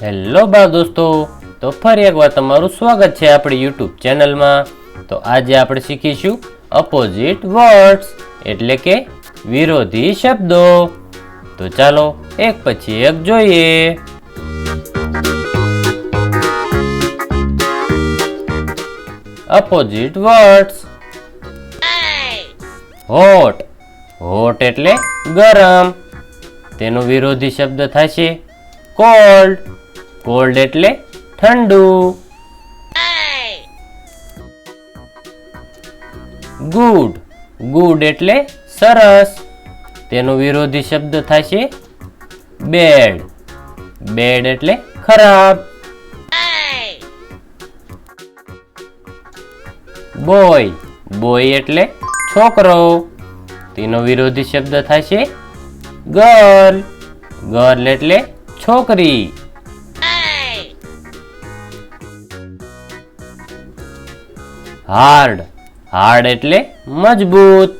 Hello બા દોસ્તો, તો ફરી એકવાર તમારું સ્વાગત છે આપણી યુટ્યુબ ચેનલમાં. તો આજે આપણે શીખીશું અપોઝિટ વર્ડ્સ એટલે કે વિરોધી શબ્દો. તો ચાલો એક પછી એક જોઈએ. Opposite words. હોટ. હોટ એટલે ગરમ. તેનો વિરોધી શબ્દ થશે કોલ્ડ. કોલ્ડ એટલે ઠંડુ. ગુડ. ગુડ એટલે સરસ. તેનો વિરોધી શબ્દ થશે બેડ. બેડ એટલે ખરાબ. બોય. બોય એટલે છોકરો. તેનો વિરોધી શબ્દ થશે ગર્લ. ગર્લ એટલે છોકરી. હાર્ડ. હાર્ડ એટલે મજબૂત.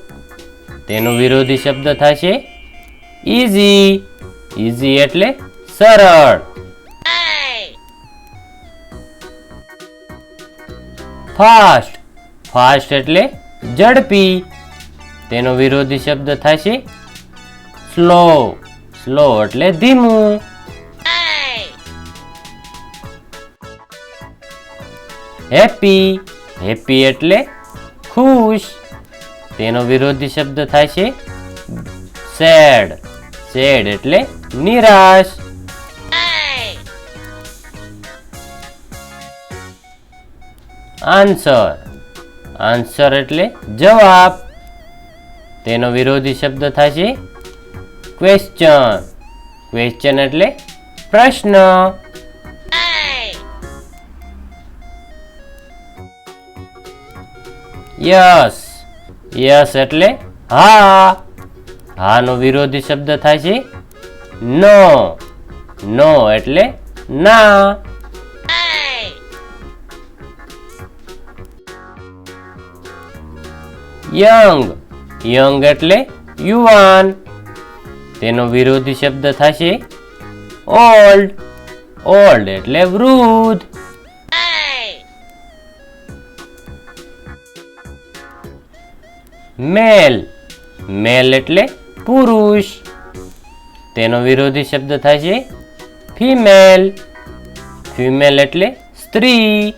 તેનો વિરોધી શબ્દ થશે ઈઝી. ઈઝી એટલે સરળ. ફાસ્ટ. ફાસ્ટ એટલે ઝડપી. તેનો વિરોધી શબ્દ થશે સ્લો. સ્લો એટલે ધીમું. હેપી. હેપી એટલે ખુશ. તેનો વિરોધી શબ્દ થશે સેડ. સેડ એટલે નિરાશ. આન્સર. આન્સર એટલે જવાબ. તેનો વિરોધી શબ્દ થશે ક્વેશ્ચન. ક્વેશ્ચન એટલે પ્રશ્ન. યસ. યસ એટલે હા. હા નો વિરોધી શબ્દ થશે નો. નો એટલે ના. યંગ. યંગ એટલે યુવાન. તેનો વિરોધી શબ્દ થશે ઓલ્ડ. ઓલ્ડ એટલે વૃદ્ધ. મેલ. મેલ એટલે પુરુષ. તેનો વિરોધી શબ્દ થશે ફિમેલ. ફિમેલ એટલે સ્ત્રી.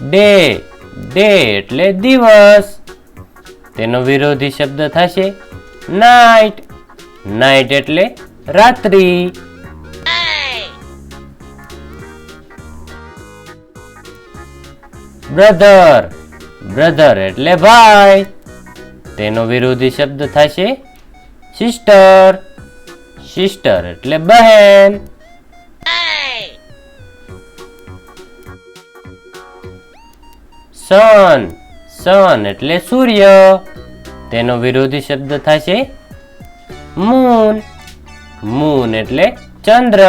ડે. ડે એટલે દિવસ. તેનો વિરોધી શબ્દ થશે નાઇટ. નાઇટ એટલે રાત્રિ. બ્રધર. બ્રધર એટલે ભાઈ. તેનો વિરોધી શબ્દ થશે સિસ્ટર. સિસ્ટર એટલે બહેન. સન. સન એટલે સૂર્ય. તેનો વિરોધી શબ્દ થશે મૂન. મૂન એટલે ચંદ્ર.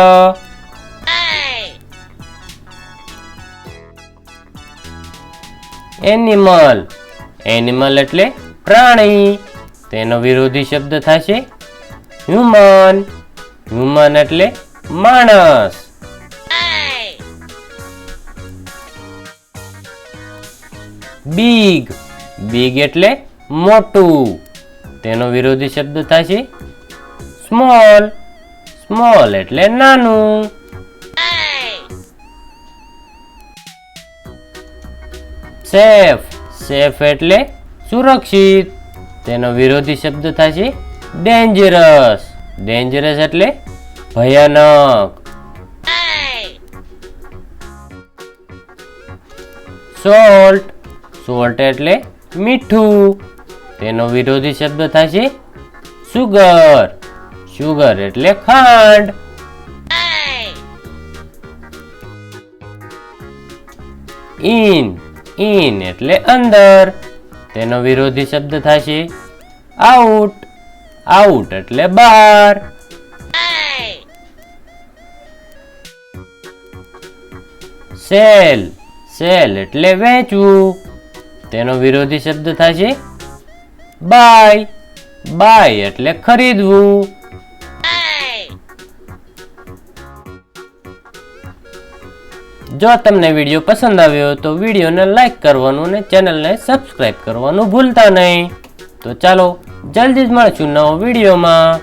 એનિમલ. એનિમલ એટલે પ્રાણી. તેનો વિરોધી શબ્દ થશે હ્યુમન. હ્યુમન એટલે માણસ. બિગ. બિગ એટલે મોટું. તેનો વિરોધી શબ્દ થશે સ્મોલ. સ્મોલ એટલે નાનું. સેફ. સેફ એટલે સુરક્ષિત. તેનો વિરોધી શબ્દ થશે ડેન્જરસ. ડેન્જરસ એટલે ભયાનક. સોલ્ટ. સોલ્ટ એટલે મીઠું. તેનો વિરોધી શબ્દ થશે સુગર. સુગર એટલે ખાંડ. ઇન. ઇન એટલે અંદર. તેનો વિરોધી શબ્દ થશે આઉટ. આઉટ એટલે બહાર. સેલ. સેલ એટલે વેચવું. તેનો વિરોધી શબ્દ થશે બાય. બાય એટલે ખરીદવું. જો તમને વિડીયો પસંદ આવ્યો તો વિડીયોને લાઈક કરવાનું અને ચેનલને સબસ્ક્રાઇબ કરવાનું ભૂલતા નહીં. તો ચાલો જલ્દી જ મળશું નવો વિડીયોમાં.